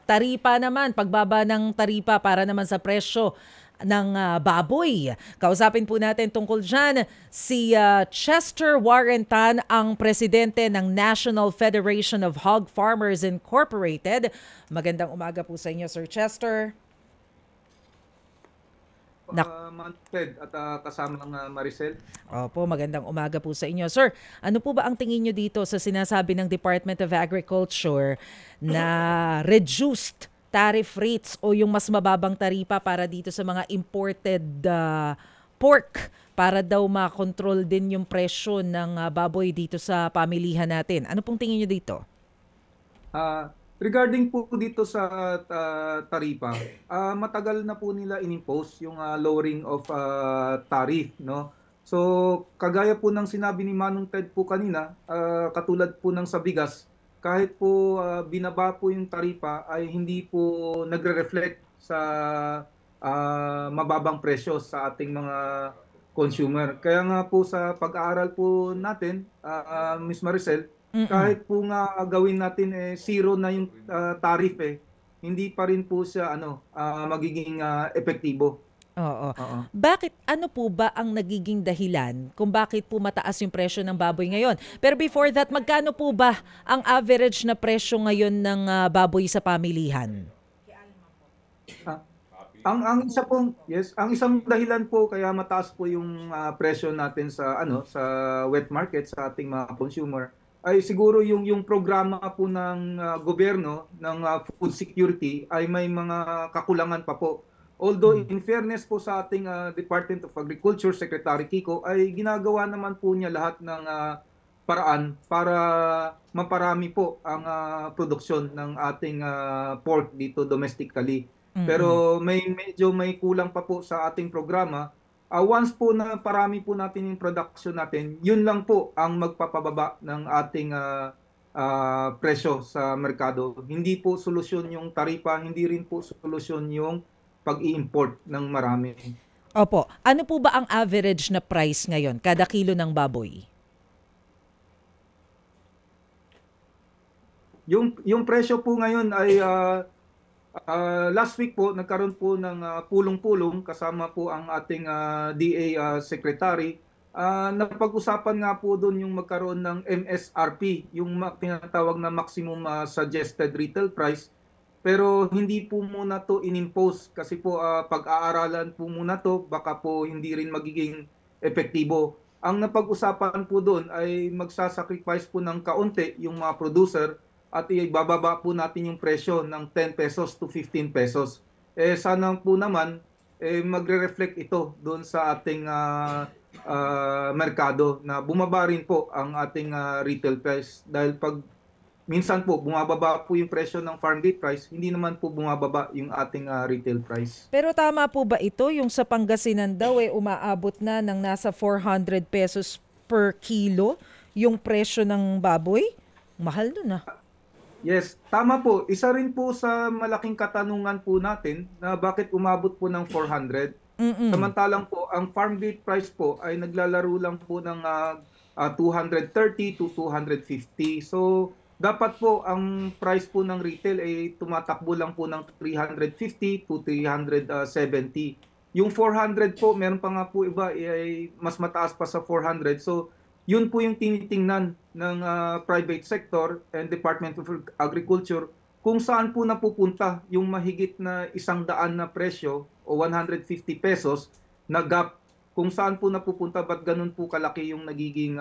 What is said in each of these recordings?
taripa naman, pagbaba ng taripa para naman sa presyo ng baboy. Kausapin po natin tungkol dyan si Chester Warrentan, ang presidente ng National Federation of Hog Farmers Incorporated. Magandang umaga po sa inyo, Sir Chester. Manfred at kasama ng Maricel. Opo, magandang umaga po sa inyo. Sir, ano po ba ang tingin nyo dito sa sinasabi ng Department of Agriculture na reduced tariff rates o yung mas mababang taripa para dito sa mga imported pork para daw makontrol din yung presyo ng baboy dito sa pamilihan natin? Ano pong tingin nyo dito? Regarding po dito sa taripa, matagal na po nila inimpose yung lowering of tariff, no? So, kagaya po ng sinabi ni Manong Ted po kanina, katulad po ng sa bigas, kahit po binaba po yung taripa ay hindi po nagre-reflect sa mababang presyo sa ating mga consumer. Kaya nga po sa pag-aaral po natin, Ms. Maricel, kahit po nga gawin natin zero na yung tariff hindi pa rin po siya magiging epektibo. Oo. Bakit, ano po ba ang nagiging dahilan kung bakit po mataas yung presyo ng baboy ngayon? Pero before that, magkano po ba ang average na presyo ngayon ng baboy sa pamilihan? Ang isang dahilan po kaya mataas po yung presyo natin sa sa wet market sa ating mga consumer ay siguro yung programa po ng gobyerno ng food security ay may mga kakulangan pa po. Although in fairness po sa ating Department of Agriculture, Secretary Kiko, ay ginagawa naman po niya lahat ng paraan para maparami po ang produksyon ng ating pork dito domestically. Pero medyo may kulang pa po sa ating programa. Once po na parami po natin yung production natin, yun lang po ang magpapababa ng ating presyo sa merkado. Hindi po solusyon yung taripa, hindi rin po solusyon yung pag-i-import ng marami. Opo. Ano po ba ang average na price ngayon kada kilo ng baboy? Yung presyo po ngayon ay last week po nagkaroon po ng pulong-pulong kasama po ang ating DA Secretary. Napag-usapan nga po doon yung magkaroon ng MSRP, yung tinatawag na maximum suggested retail price. Pero hindi po muna to inimpose kasi po pag-aaralan po muna to, baka po hindi rin magiging epektibo. Ang napag-usapan po doon ay magsasacrifice po ng kaunti yung mga producer at ibababa po natin yung presyo ng 10 pesos to 15 pesos. Sana po naman magre-reflect ito doon sa ating merkado na bumaba rin po ang ating retail price dahil pag minsan po bumababa po yung presyo ng farm gate price, hindi naman po bumababa yung ating retail price. Pero tama po ba ito? Yung sa Pangasinan daw umaabot na ng nasa 400 pesos per kilo yung presyo ng baboy? Mahal doon Yes, tama po. Isa rin po sa malaking katanungan po natin na bakit umabot po ng 400. Samantalang po ang farm gate price po ay naglalaro lang po ng 230 to 250. So dapat po ang price po ng retail ay tumatakbo lang po ng 350 to 370. Yung 400 po, meron pa nga po iba ay mas mataas pa sa 400. So yun po yung tinitingnan ng private sector and Department of Agriculture kung saan po napupunta yung mahigit na 100 na presyo o 150 pesos na gap. Kung saan po napupunta, ba't ganun po kalaki yung nagiging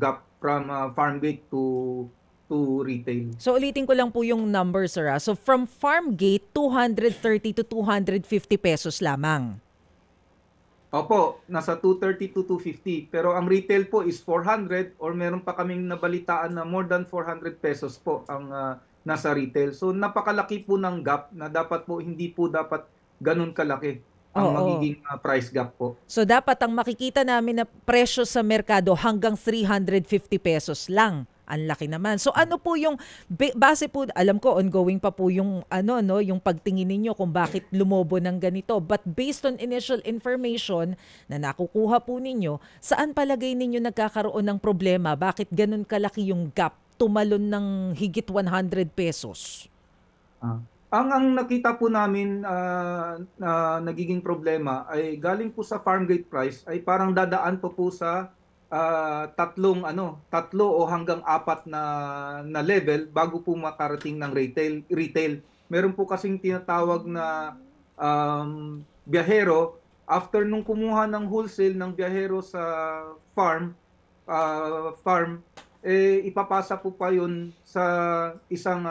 gap from farm gate to retail. So ulitin ko lang po yung numbers, sir. So from farm gate, 230 to 250 pesos lamang. Opo, nasa 230 to 250. Pero ang retail po is 400 or meron pa kaming nabalitaan na more than 400 pesos po ang nasa retail. So napakalaki po ng gap na dapat po hindi po dapat ganun kalaki ang magiging price gap po. So dapat ang makikita namin na presyo sa merkado hanggang 350 pesos lang. Ang laki naman. So ano po yung base po, alam ko ongoing pa po yung yung pagtingin ninyo kung bakit lumobo ng ganito. But based on initial information na nakukuha po ninyo, saan palagay ninyo nagkakaroon ng problema? Bakit ganun kalaki yung gap? Tumalon ng higit 100 pesos? Ang nakita po namin na nagiging problema ay galing po sa farm gate price ay parang dadaan po sa tatlo o hanggang apat na level bago po makarating ng retail. Meron po kasing tinatawag na biyahero after nung kumuha ng wholesale ng biyahero sa farm, ipapasa po pa yun sa isang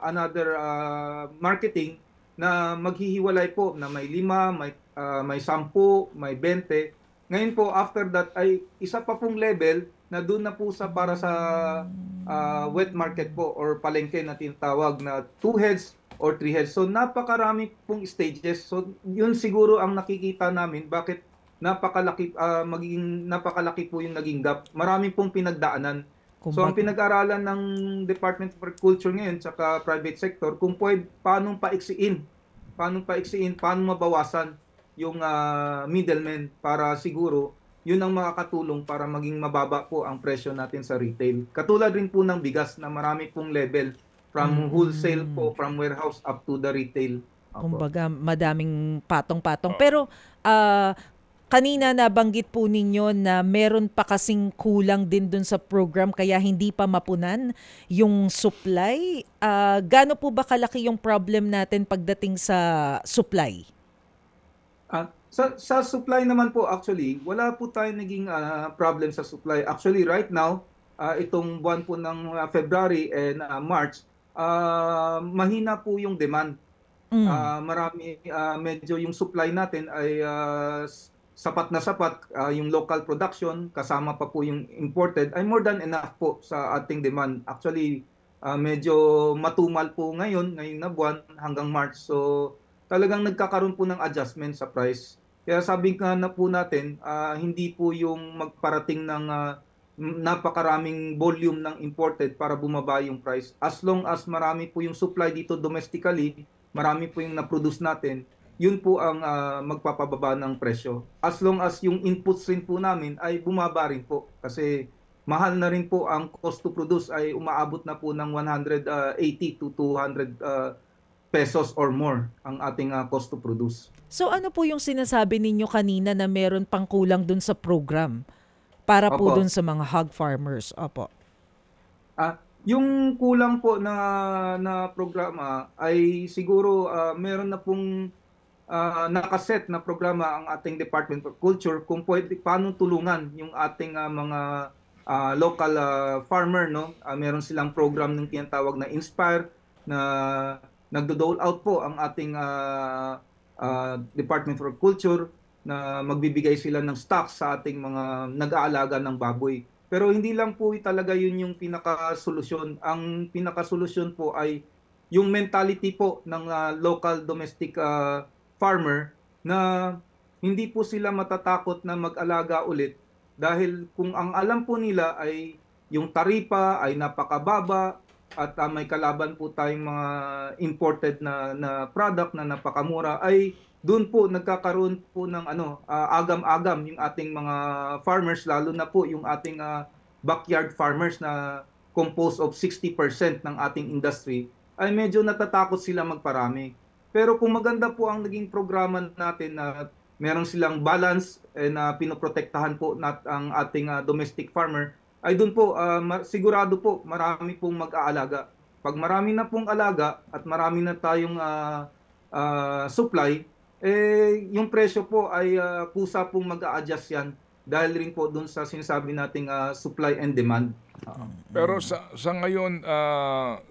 another marketing na maghihiwalay po na may 5, may 10, may 20. Ngayon po, after that ay isa pa pong level na doon na po sa para sa wet market po or palengke na tinatawag na 2 heads or 3 heads. So napakarami pong stages. So yun siguro ang nakikita namin bakit magiging napakalaki po yung naging gap. Marami pong pinagdaanan. So ang pinag-aralan ng Department of Agriculture ngayon tsaka private sector kung paano paiksiin, paano mabawasan yung middlemen para siguro yun ang makakatulong para maging mababa po ang presyo natin sa retail. Katulad rin po ng bigas na marami pong level from wholesale po, from warehouse up to the retail. Kumbaga, madaming patong-patong. Pero kanina nabanggit po ninyo na meron pa kasing kulang din dun sa program kaya hindi pa mapunan yung supply. Gaano po ba kalaki yung problem natin pagdating sa supply? Sa supply naman po actually, wala po tayong naging problem sa supply. Actually right now, itong buwan po ng February and March, mahina po yung demand. Medyo yung supply natin ay sapat na sapat, yung local production kasama pa po yung imported ay more than enough po sa ating demand. Actually, medyo matumal po ngayon na buwan hanggang March. So talagang nagkakaroon po ng adjustment sa price. Kaya sabi nga na po natin, hindi po yung magparating ng napakaraming volume ng imported para bumaba yung price. As long as marami po yung supply dito domestically, marami po yung na-produce natin, yun po ang magpapababa ng presyo. As long as yung inputs rin po namin ay bumaba rin po. Kasi mahal na rin po ang cost to produce ay umaabot na po ng 180 to 200 pesos or more ang ating cost to produce. So ano po yung sinasabi ninyo kanina na meron pang kulang dun sa program para po dun sa mga hog farmers? Opo. Yung kulang po na programa ay siguro meron na pong nakaset na programa ang ating Department of Culture kung paano tulungan yung ating mga local farmer, no? Meron silang program ng tinatawag na Inspire na nagdo-dole out po ang ating Department of Culture na magbibigay sila ng stocks sa ating mga nag-aalaga ng baboy. Pero hindi lang po talaga yun yung pinakasolusyon. Ang pinakasolusyon po ay yung mentality po ng local domestic farmer na hindi po sila matatakot na mag-alaga ulit dahil kung ang alam po nila ay yung taripa ay napakababa at may kalaban po tayong mga imported na product na napakamura ay doon po nagkakaroon po ng agam-agam yung ating mga farmers, lalo na po yung ating backyard farmers na composed of 60% ng ating industry ay medyo natatakot sila magparami. Pero kung maganda po ang naging programa natin na meron silang balance na pinoprotektahan po ang ating domestic farmer, ay doon po sigurado po marami pong mag-aalaga. Pag marami na pong alaga at marami na tayong supply, yung presyo po ay kusa pong mag-a-adjust yan dahil rin po doon sa sinasabi nating supply and demand. Pero sa ngayon,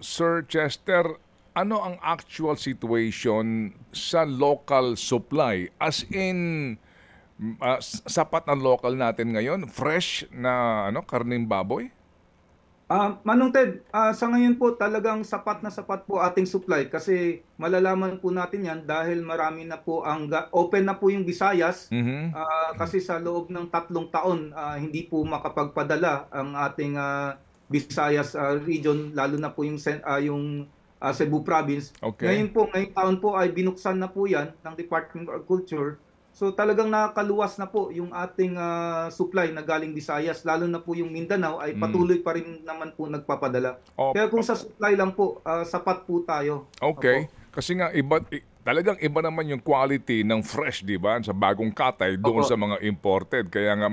Sir Chester, ano ang actual situation sa local supply? As in, sapat na local natin ngayon? Fresh na karning baboy? Manong Ted, sa ngayon po talagang sapat na sapat po ating supply kasi malalaman po natin yan dahil marami na po open na po yung Visayas. Kasi sa loob ng 3 taon hindi po makapagpadala ang ating Visayas region, lalo na po yung Cebu province. Okay. Ngayong taon po ay binuksan na po yan ng Department of Agriculture. So talagang nakakaluwas na po yung ating supply na galing Visayas, lalo na po yung Mindanao ay patuloy pa rin naman po nagpapadala. Kaya kung sa supply lang po, sapat po tayo. Okay. Opo. Kasi nga talagang iba naman yung quality ng fresh, 'di ba? Sa bagong katay doon Opo. sa mga imported. Kaya nga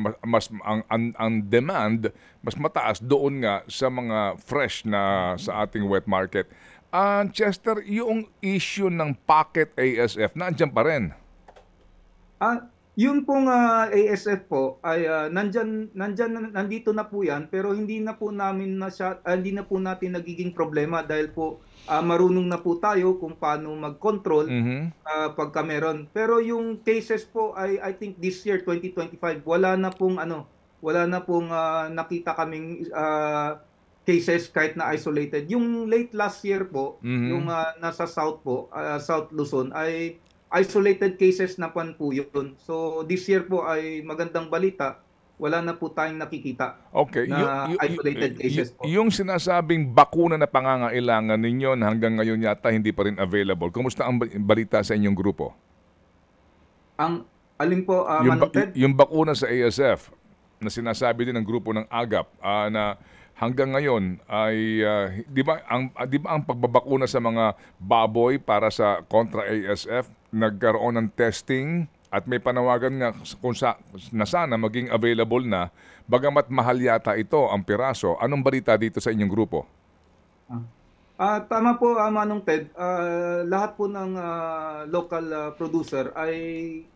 ang demand mas mataas doon nga sa mga fresh na sa ating wet market. Chester, yung issue ng pocket ASF nandiyan pa rin. Yun pong ASF po ay nandito na po yan, pero hindi na po namin hindi na po natin nagiging problema dahil po marunong na po tayo kung paano mag-control Mhm. pagka meron. Pero yung cases po ay I think this year 2025 wala na pong nakita kaming cases kahit na isolated. Yung late last year po, yung Mhm. nasa South po, South Luzon ay isolated cases na po yun. So this year po ay magandang balita, wala na po tayong nakikita Okay, na isolated cases po. yung sinasabing bakuna na pangangailangan ninyo na hanggang ngayon yata hindi pa rin available. Kumusta ang balita sa inyong grupo? Ang alin po, Yung, Manong Ted? yung bakuna sa ASF na sinasabi din ng grupo ng AGAP na hanggang ngayon ay di ba ang pagbabakuna sa mga baboy para sa kontra ASF nagkaroon ng testing at may panawagan nga na sana maging available na bagamat mahal yata ito ang piraso. Anong balita dito sa inyong grupo? Tama po, Manong Ted. Lahat po ng local producer ay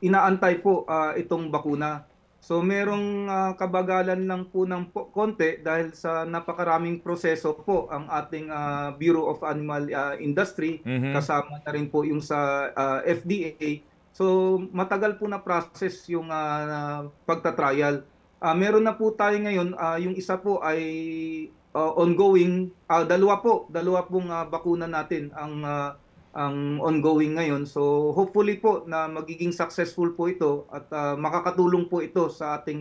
inaantay po itong bakuna. So merong kabagalan lang po ng konti dahil sa napakaraming proseso po ang ating Bureau of Animal Industry, Mhm. kasama na rin po yung sa FDA. So matagal po na process yung pagta-trial. Meron na po tayo ngayon, yung isa po ay ongoing, dalawa pong bakuna natin ang ongoing ngayon. So hopefully po na magiging successful po ito at makakatulong po ito sa ating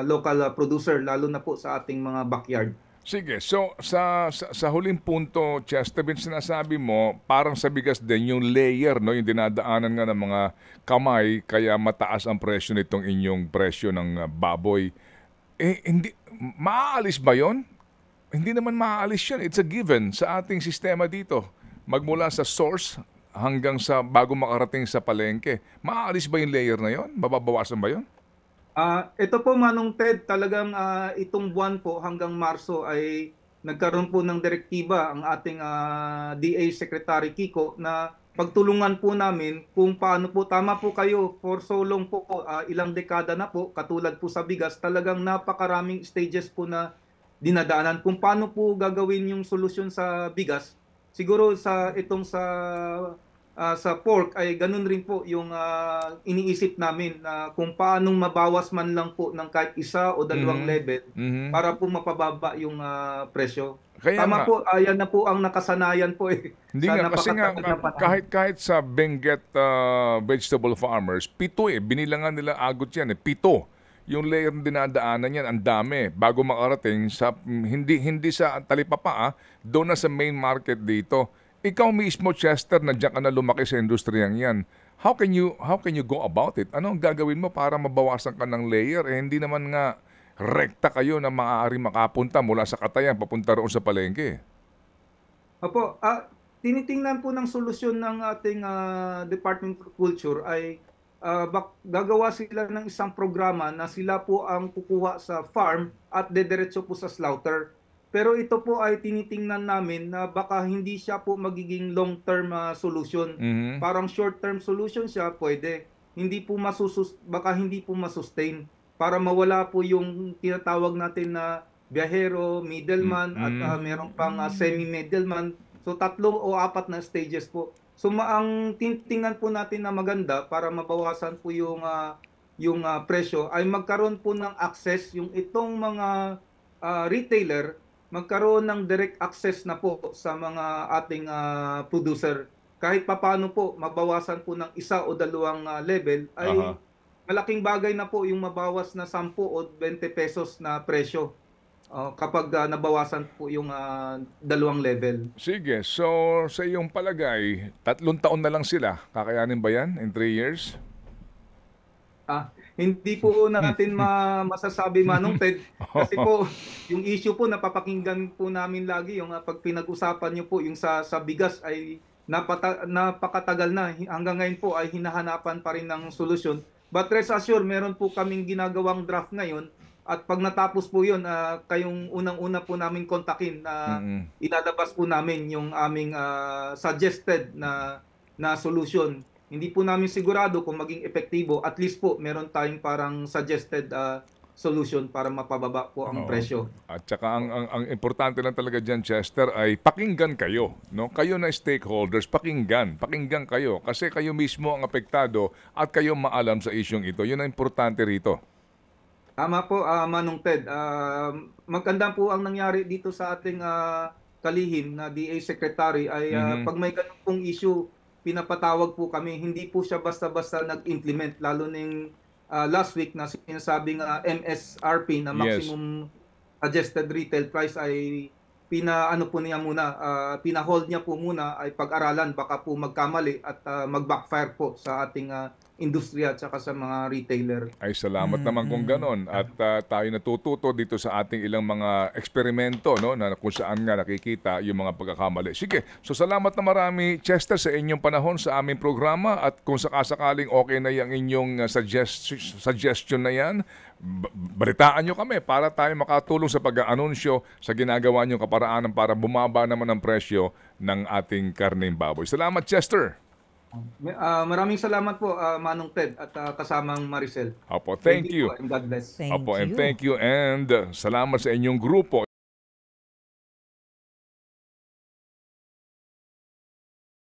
local producer, lalo na po sa ating mga backyard. Sige, so sa huling punto, Chester, sinasabi mo, parang sa bigas din yung layer, no, yung dinadaanan nga ng mga kamay, kaya mataas ang presyo nitong inyong presyo ng baboy. Hindi, maaalis ba yon? Hindi naman maaalis yun. It's a given sa ating sistema dito. Magmula sa source hanggang sa bago makarating sa palengke. Maaalis ba yung layer na yon? Mababawasan ba yon? Ito po, Manong Ted, talagang itong buwan po hanggang Marso ay nagkaroon po ng direktiba ang ating DA Secretary Kiko na pagtulungan po namin kung paano po, tama po kayo, for so long po, ilang dekada na po, katulad po sa bigas, talagang napakaraming stages po na dinadaanan. Kung paano po gagawin yung solusyon sa bigas, siguro sa pork ay ganun rin po yung iniisip namin na kung paanong mabawas man lang po ng kahit isa o dalawang level Mhm. para po mapababa yung presyo. Kaya Tama nga. po, yan na po ang nakasanayan po Hindi sa nga, kasi nga, napakatagal na panahon. kahit sa Benguet vegetable farmers, 7 binilangan nila agot yan 7. Yung layer na dinadaanan yan, ang dami. Bago makarating sa, hindi sa talipapa, doon na sa main market dito. Ikaw mismo, Chester, nandiyan ka na lumaki sa industriyang yan. How can you go about it? Ano ang gagawin mo para mabawasan ka ng layer? Hindi naman nga rekta kayo na maaari makapunta mula sa Katayan papunta roon sa palengke. Opo, tinitingnan po ng solusyon ng ating Department of Culture ay gagawa sila ng isang programa na sila po ang kukuha sa farm at dediretso po sa slaughter. Pero ito po ay tinitingnan namin na baka hindi siya po magiging long-term solution. Mhm. Parang short-term solution siya, pwede. Baka hindi po masustain para mawala po yung tinatawag natin na biyahero, middleman at meron pang semi-middleman. So 3 o 4 na stages po. So ang titingnan po natin na maganda para mabawasan po yung presyo ay magkaroon po ng access yung itong mga retailer, magkaroon ng direct access na po sa mga ating producer. Kahit papaano po mabawasan po ng 1 o 2 level ay Aha. malaking bagay na po yung mabawas na 10 o 20 pesos na presyo kapag nabawasan po yung 2 level. Sige, so sa iyong palagay, 3 taon na lang sila. Kakayanin ba yan in 3 years? Hindi po natin masasabi, Manong Ted, kasi po yung issue po napapakinggan po namin lagi yung pag pinag-usapan niyo po yung sa bigas ay napakatagal na. Hanggang ngayon po ay hinahanapan pa rin ng solusyon. But rest assured, meron po kaming ginagawang draft ngayon. At pag natapos po yun, kayong unang-una po namin kontakin na ilalabas po namin yung aming suggested na solution. Hindi po namin sigurado kung maging epektibo. At least po, meron tayong parang suggested solution para mapababa po ang presyo. At saka ang importante lang talaga diyan, Chester, ay pakinggan kayo, no? Kayo na stakeholders, pakinggan kayo kasi kayo mismo ang apektado at kayo maalam sa isyung ito. 'Yun ang importante rito. Tama po, Manong Ted. Maganda po ang nangyari dito sa ating kalihim na DA Secretary ay pag may ganun pong issue, pinapatawag po kami. Hindi po siya basta-basta nag-implement, lalo ng last week na sinasabing MSRP na maximum suggested retail price ay pina-hold niya po muna ay pag-aralan, baka po magkamali at mag-backfire po sa ating industriya at saka sa mga retailer. Ay salamat naman kung ganon at tayo natututo dito sa ating ilang mga eksperimento, no, na kung saan nga nakikita yung mga pagkakamali. Sige, so salamat na marami, Chester, sa inyong panahon sa aming programa at kung sakasakaling okay na yung inyong suggestion na yan, balitaan nyo kami para tayo makatulong sa pag-anunsyo sa ginagawa nyo kaparaanan para bumaba naman ang presyo ng ating karneng baboy. Salamat, Chester. Maraming salamat po, Manong Ted at kasamang Maricel. Opo, thank you. And God bless. Opo, and thank you and salamat sa inyong grupo.